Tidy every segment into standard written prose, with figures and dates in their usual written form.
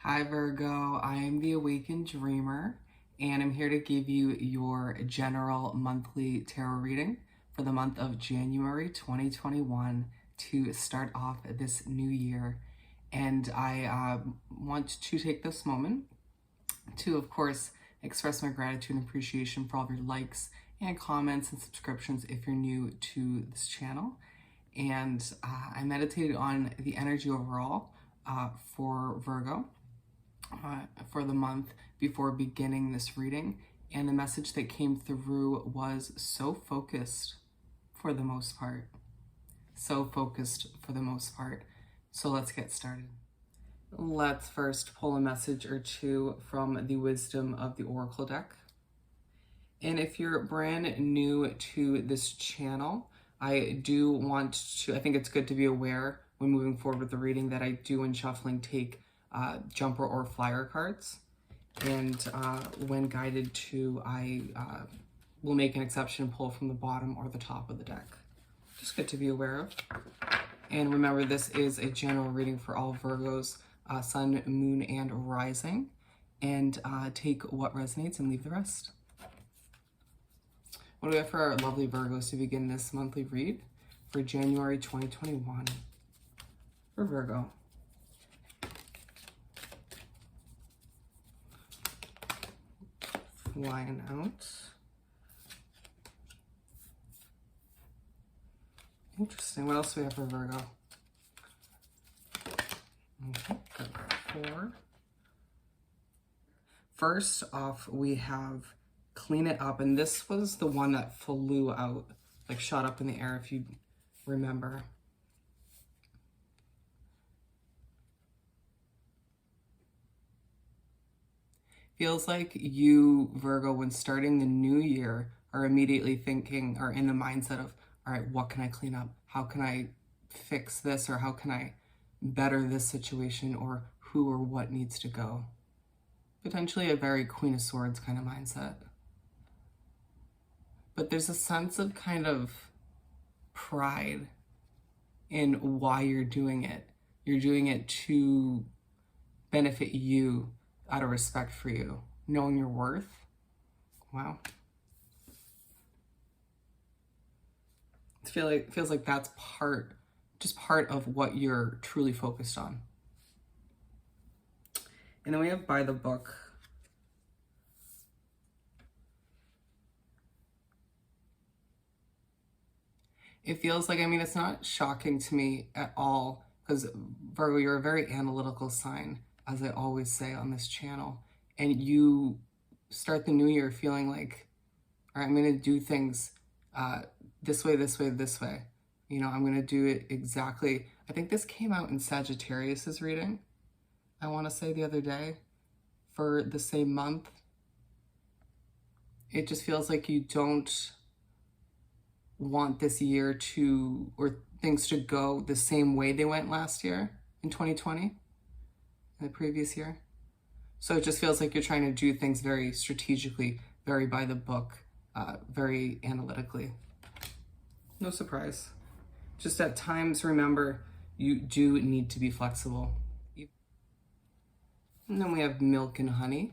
Hi Virgo, I am the Awakened Dreamer, and I'm here to give you your general monthly tarot reading for the month of January 2021 to start off this new year. And I want to take this moment to, of course, express my gratitude and appreciation for all of your likes and comments and subscriptions if you're new to this channel. And I meditated on the energy overall for Virgo for the month before beginning this reading, and the message that came through was so focused for the most part. So focused for the most part. So let's get started. Let's first pull a message or two from the Wisdom of the Oracle deck. And if you're brand new to this channel, I think it's good to be aware when moving forward with the reading that I do in shuffling take jumper or flyer cards. And when guided to, I will make an exception and pull from the bottom or the top of the deck. Just good to be aware of. And remember, this is a general reading for all Virgos, sun, moon, and rising. And take what resonates and leave the rest. What do we have for our lovely Virgos to begin this monthly read for January 2021 for Virgo? Flying out. Interesting. What else do we have for Virgo? Okay, good. 4. First off, we have clean it up. And this was the one that flew out, like shot up in the air, if you remember. Feels like you, Virgo, when starting the new year, are immediately thinking or in the mindset of, all right, what can I clean up? How can I fix this? Or how can I better this situation? Or who or what needs to go? Potentially a very Queen of Swords kind of mindset. But there's a sense of kind of pride in why you're doing it. You're doing it to benefit you, out of respect for you, knowing your worth. Wow. It feels like that's part of what you're truly focused on. And then we have by the book. It feels like, it's not shocking to me at all, because Virgo, you're a very analytical sign, as I always say on this channel. And you start the new year feeling like, all right, I'm going to do things this way, this way, this way. I'm going to do it exactly. I think this came out in Sagittarius's reading, I want to say the other day, for the same month. It just feels like you don't want this year to, or things to go the same way they went last year in 2020, the previous year. So it just feels like you're trying to do things very strategically, very by the book, very analytically. No surprise. Just at times, remember, you do need to be flexible. And then we have Milk and Honey.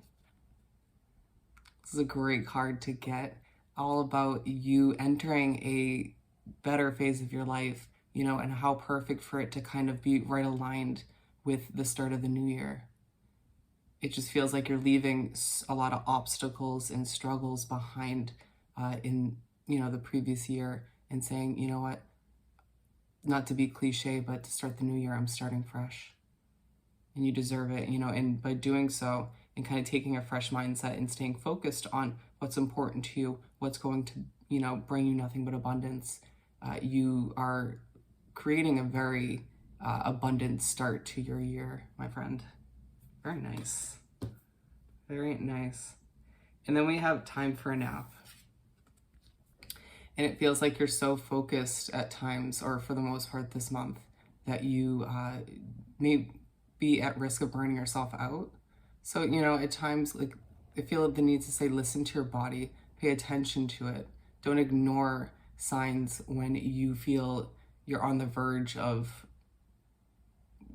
This is a great card to get, all about you entering a better phase of your life, and how perfect for it to kind of be right aligned with the start of the new year. It just feels like you're leaving a lot of obstacles and struggles behind in, the previous year, and saying, you know what, not to be cliche, but to start the new year, I'm starting fresh. And you deserve it, and by doing so, and kind of taking a fresh mindset and staying focused on what's important to you, what's going to, bring you nothing but abundance, you are creating a very abundant start to your year, my friend. Very nice. Very nice. And then we have Time for a Nap. And it feels like you're so focused at times, or for the most part this month, that you may be at risk of burning yourself out. So, at times, like, I feel the need to say, listen to your body, pay attention to it. Don't ignore signs when you feel you're on the verge of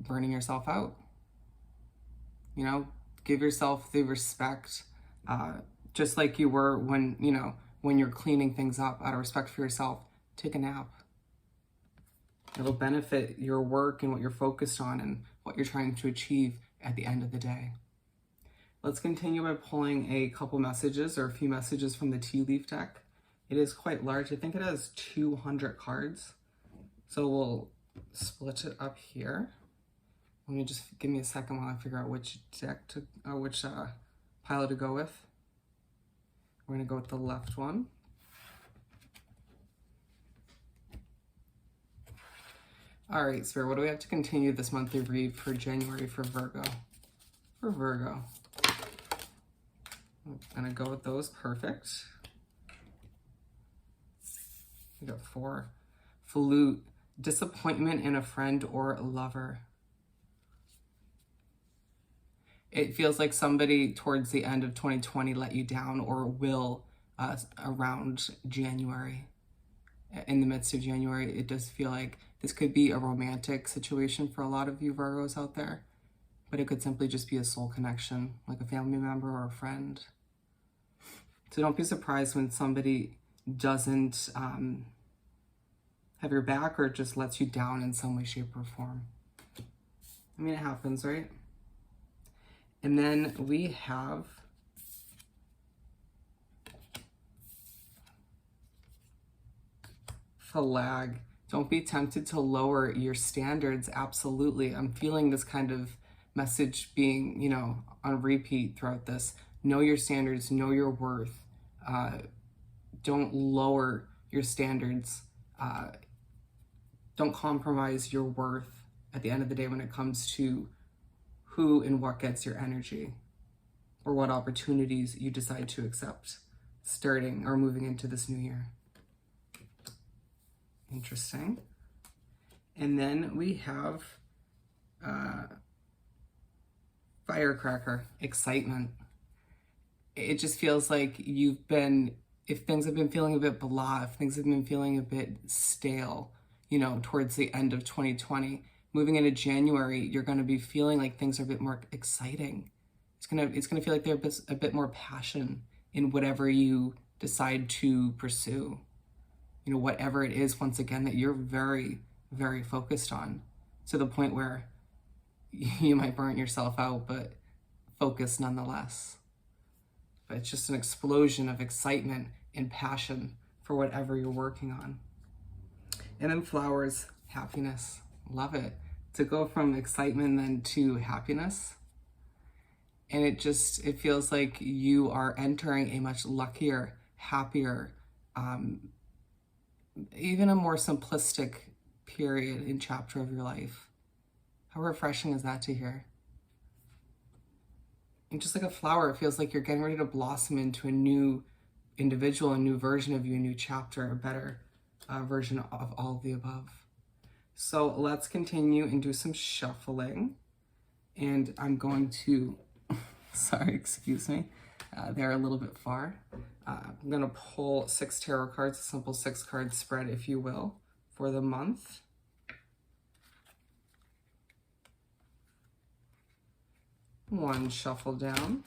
burning yourself out. You know, give yourself the respect, just like you were when, you know, when you're cleaning things up out of respect for yourself. Take a nap. It'll benefit your work and what you're focused on and what you're trying to achieve at the end of the day. Let's continue by pulling a couple messages or a few messages from the tea leaf deck. It is quite large. I think it has 200 cards. So we'll split it up here. Let me just give me a second while I figure out which deck to, which pile to go with. We're gonna go with the left one. All right, Spirit, what do we have to continue this monthly read for January for Virgo? For Virgo. I'm gonna go with those, perfect. We got 4. Flute, disappointment in a friend or lover. It feels like somebody towards the end of 2020 let you down or will around January. In the midst of January, it does feel like this could be a romantic situation for a lot of you Virgos out there, but it could simply just be a soul connection, like a family member or a friend. So don't be surprised when somebody doesn't have your back or just lets you down in some way, shape, or form. I mean, it happens, right? And then we have Flag. Don't be tempted to lower your standards. Absolutely. I'm feeling this kind of message being, you know, on repeat throughout this. Know your standards, know your worth. Don't lower your standards. Don't compromise your worth at the end of the day when it comes to who and what gets your energy or what opportunities you decide to accept starting or moving into this new year. Interesting. And then we have Firecracker, excitement. It just feels like you've been, if things have been feeling a bit blah, if things have been feeling a bit stale, you know, towards the end of 2020, moving into January, you're going to be feeling like things are a bit more exciting. It's gonna feel like there's a bit more passion in whatever you decide to pursue. You know, whatever it is, once again, that you're very, very focused on, to the point where you might burn yourself out, but focus nonetheless. But it's just an explosion of excitement and passion for whatever you're working on. And then flowers, happiness. Love it. To go from excitement then to happiness. And it feels like you are entering a much luckier, happier, even a more simplistic period and chapter of your life. How refreshing is that to hear? And just like a flower, it feels like you're getting ready to blossom into a new individual, a new version of you, a new chapter, a better version of all of the above. So let's continue and do some shuffling. And I'm going to, sorry, excuse me, they're a little bit far. I'm going to pull 6 tarot cards, a simple 6-card spread, if you will, for the month. One shuffle down.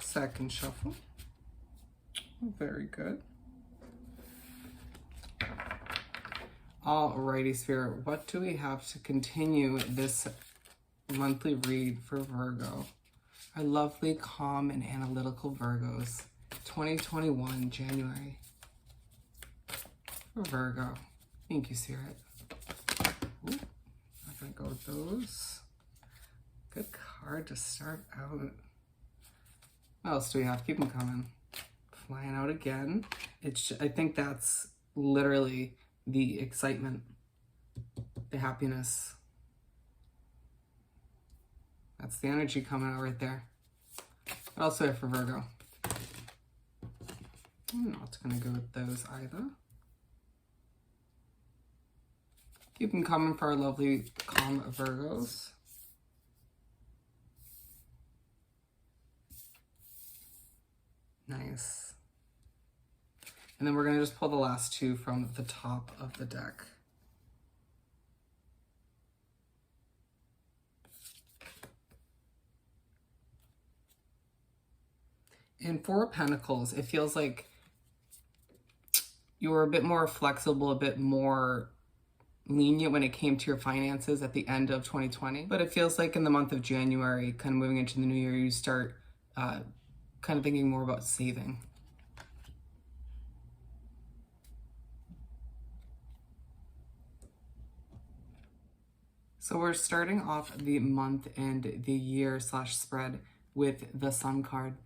Second shuffle. Very good. Alrighty, Spirit, what do we have to continue this monthly read for Virgo? Our lovely, calm, and analytical Virgos. 2021, January. For Virgo. Thank you, Spirit. Ooh, I'm gonna go with those. Good card to start out. What else do we have? Keep them coming. Flying out again. I think that's literally the excitement, the happiness. That's the energy coming out right there. What else do we have for Virgo? I'm not going to go with those either. Keep them coming for our lovely, calm Virgos. Nice. And then we're going to just pull the last two from the top of the deck. In Four of Pentacles, it feels like you were a bit more flexible, a bit more lenient when it came to your finances at the end of 2020. But it feels like in the month of January, kind of moving into the new year, you start kind of thinking more about saving. So we're starting off the month and the year / spread with the Sun card.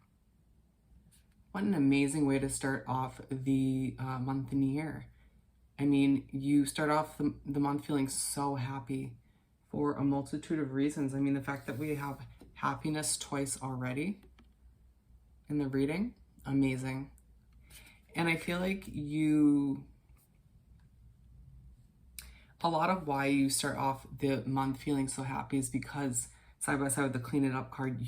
What an amazing way to start off the month and year. I mean, you start off the month feeling so happy for a multitude of reasons. I mean, the fact that we have happiness twice already in the reading, amazing. And I feel like a lot of why you start off the month feeling so happy is because side by side with the Clean It Up card,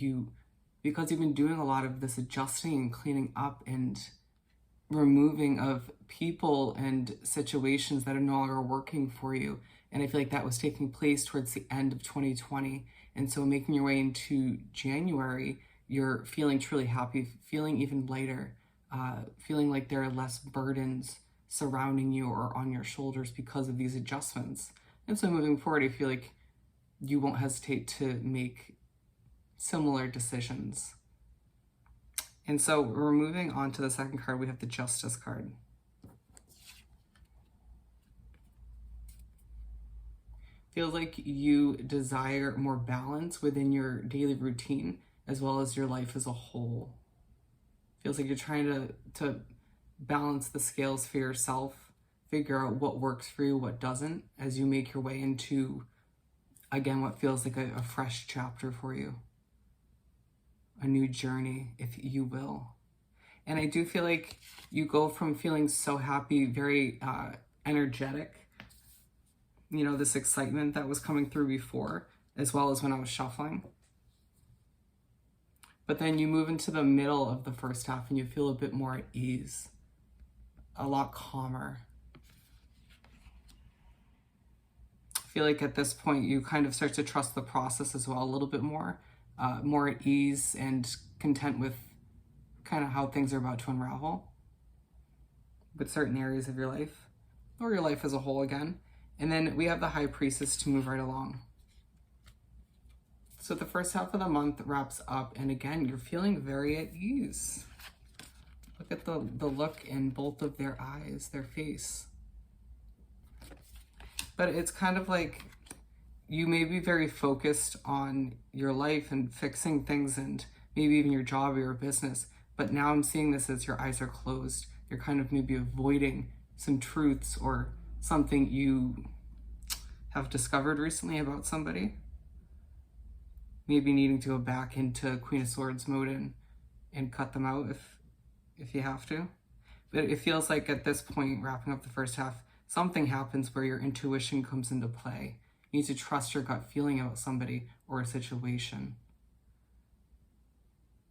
because you've been doing a lot of this adjusting and cleaning up and removing of people and situations that are no longer working for you. And I feel like that was taking place towards the end of 2020. And so making your way into January, you're feeling truly happy, feeling even lighter, feeling like there are less burdens surrounding you or on your shoulders because of these adjustments. And so moving forward, I feel like you won't hesitate to make similar decisions. And so we're moving on to the second card. We have the Justice card. Feels like you desire more balance within your daily routine as well as your life as a whole. Feels like you're trying to balance the scales for yourself, figure out what works for you, what doesn't, as you make your way into, again, what feels like a fresh chapter for you. A new journey, if you will. And I do feel like you go from feeling so happy, very energetic, you know, this excitement that was coming through before, as well as when I was shuffling. But then you move into the middle of the first half and you feel a bit more at ease, a lot calmer. I feel like at this point you kind of start to trust the process as well a little bit more at ease and content with kind of how things are about to unravel with certain areas of your life or your life as a whole again. And then we have the High Priestess to move right along. So the first half of the month wraps up, and again, you're feeling very at ease. Look at the look in both of their eyes, their face. But it's kind of like you may be very focused on your life and fixing things and maybe even your job or your business. But now I'm seeing this as your eyes are closed. You're kind of maybe avoiding some truths or something you have discovered recently about somebody. Maybe needing to go back into Queen of Swords mode and cut them out if you have to. But it feels like at this point, wrapping up the first half, something happens where your intuition comes into play. You need to trust your gut feeling about somebody or a situation.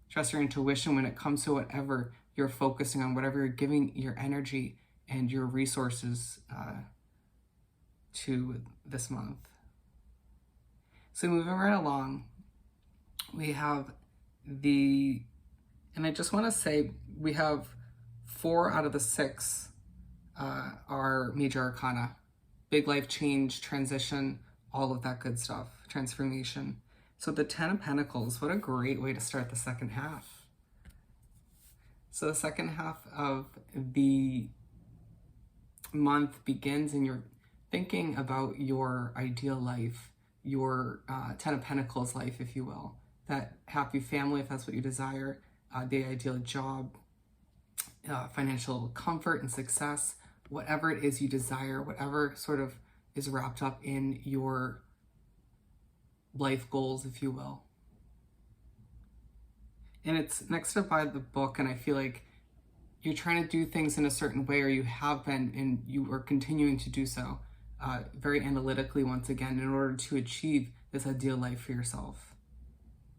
Trust your intuition when it comes to whatever you're focusing on, whatever you're giving your energy and your resources to this month. So moving right along, we have and I just want to say we have 4 out of the 6 are major arcana. Big life change, transition, all of that good stuff, transformation. So the 10 of Pentacles, what a great way to start the second half. So the second half of the month begins and you're thinking about your ideal life, your 10 of Pentacles life, if you will. That happy family, if that's what you desire, the ideal job, financial comfort and success, whatever it is you desire, whatever sort of is wrapped up in your life goals, if you will. And it's next up by the book, and I feel like you're trying to do things in a certain way, or you have been, and you are continuing to do so very analytically once again in order to achieve this ideal life for yourself.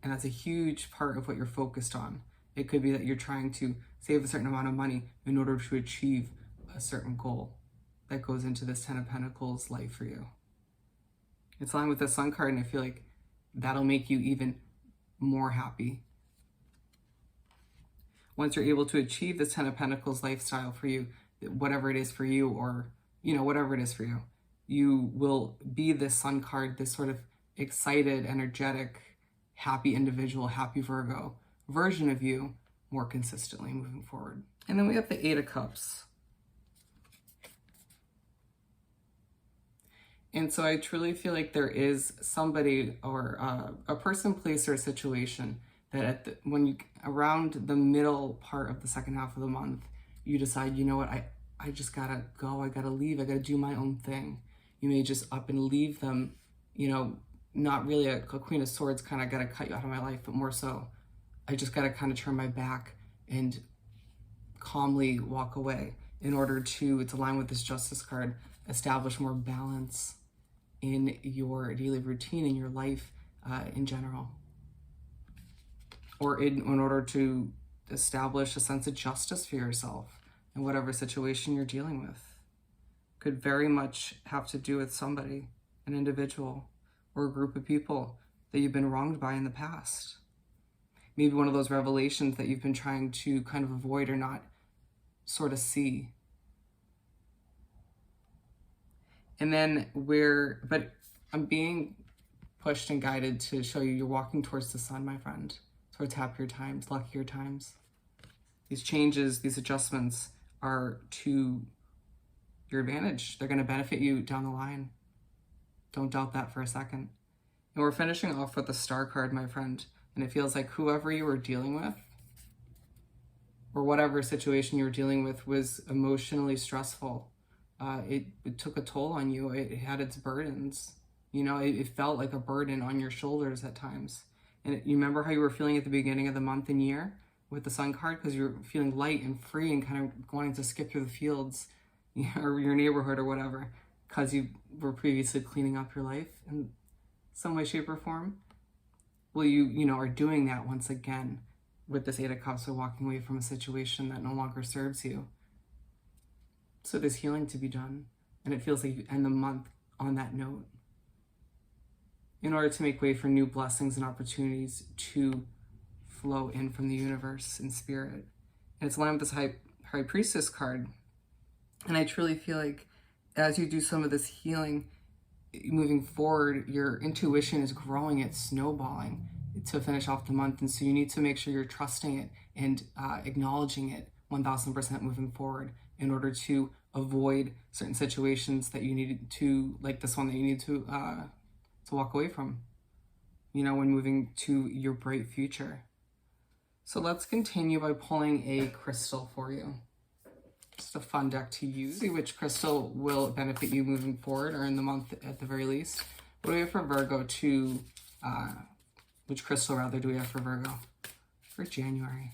And that's a huge part of what you're focused on. It could be that you're trying to save a certain amount of money in order to achieve a certain goal that goes into this Ten of Pentacles life for you. It's aligned with the Sun card, and I feel like that'll make you even more happy. Once you're able to achieve this Ten of Pentacles lifestyle for you, whatever it is for you, or, whatever it is for you, you will be this Sun card, this sort of excited, energetic, happy individual, happy Virgo version of you more consistently moving forward. And then we have the Eight of Cups. And so I truly feel like there is somebody or a person, place, or a situation that when you around the middle part of the second half of the month, you decide, you know what, I just gotta go, I gotta leave, I gotta do my own thing. You may just up and leave them, not really a Queen of Swords kind of gotta cut you out of my life, but more so, I just gotta kind of turn my back and calmly walk away in order to, it's aligned with this Justice card, establish more balance in your daily routine, in your life in general. Or in order to establish a sense of justice for yourself in whatever situation you're dealing with. Could very much have to do with somebody, an individual, or a group of people that you've been wronged by in the past. Maybe one of those revelations that you've been trying to kind of avoid or not sort of see. And then but I'm being pushed and guided to show you you're walking towards the sun, my friend, towards happier times, luckier times. These changes, these adjustments are to your advantage. They're going to benefit you down the line. Don't doubt that for a second. And we're finishing off with the Star card, my friend. And it feels like whoever you were dealing with, or whatever situation you were dealing with, was emotionally stressful. It took a toll on you. It had its burdens. It felt like a burden on your shoulders at times. And you remember how you were feeling at the beginning of the month and year with the Sun card? Because you're feeling light and free and kind of wanting to skip through the fields or your neighborhood or whatever, because you were previously cleaning up your life in some way, shape, or form. Well, you are doing that once again with this Eight of Cups, or walking away from a situation that no longer serves you. So there's healing to be done, and it feels like you end the month on that note in order to make way for new blessings and opportunities to flow in from the universe and spirit. And it's aligned with this High Priestess card. And I truly feel like as you do some of this healing, moving forward, your intuition is growing, it's snowballing to finish off the month. And so you need to make sure you're trusting it and acknowledging it 1000% moving forward in order to avoid certain situations that you need to, like this one, that you need to walk away from, when moving to your bright future. So let's continue by pulling a crystal for you. Just a fun deck to use. See which crystal will benefit you moving forward, or in the month at the very least. What do we have for Virgo which crystal rather do we have for Virgo for January?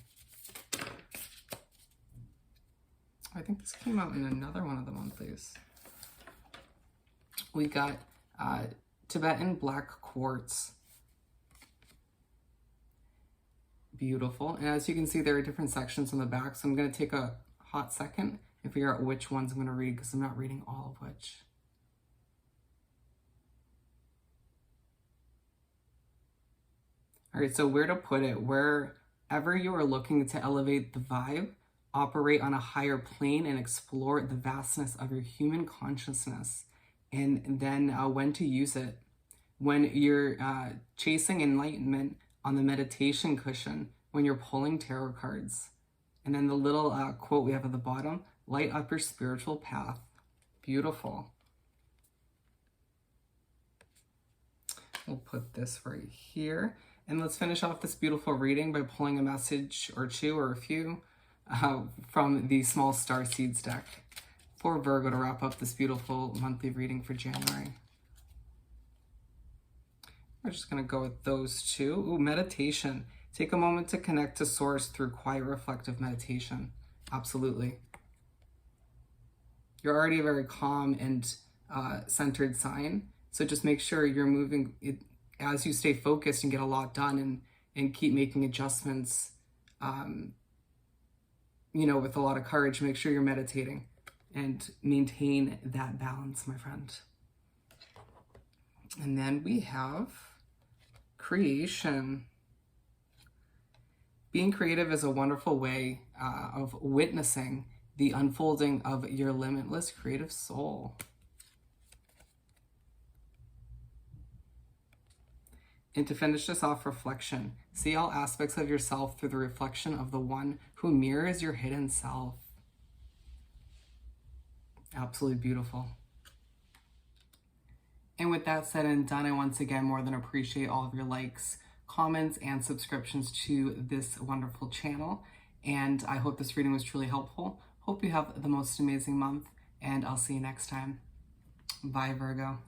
I think this came out in another one of the monthlies. We got Tibetan black quartz. Beautiful. And as you can see, there are different sections on the back. So I'm going to take a hot second and figure out which ones I'm going to read, because I'm not reading all of which. All right, so where to put it? Wherever you are looking to elevate the vibe, operate on a higher plane, and explore the vastness of your human consciousness, and then when to use it. When you're chasing enlightenment on the meditation cushion, when you're pulling tarot cards. And then the little quote we have at the bottom, light up your spiritual path. Beautiful. We'll put this right here. And let's finish off this beautiful reading by pulling a message or two or a few from the Small Star Seeds deck for Virgo to wrap up this beautiful monthly reading for January. We're just going to go with those two. Ooh, meditation. Take a moment to connect to Source through quiet, reflective meditation. Absolutely. You're already a very calm and centered sign. So just make sure you're moving it as you stay focused and get a lot done, and keep making adjustments with a lot of courage, make sure you're meditating and maintain that balance, my friend. And then we have creation. Being creative is a wonderful way of witnessing the unfolding of your limitless creative soul. And to finish this off, reflection. See all aspects of yourself through the reflection of the one who mirrors your hidden self. Absolutely beautiful. And with that said and done, I once again more than appreciate all of your likes, comments, and subscriptions to this wonderful channel. And I hope this reading was truly helpful. Hope you have the most amazing month, and I'll see you next time. Bye, Virgo.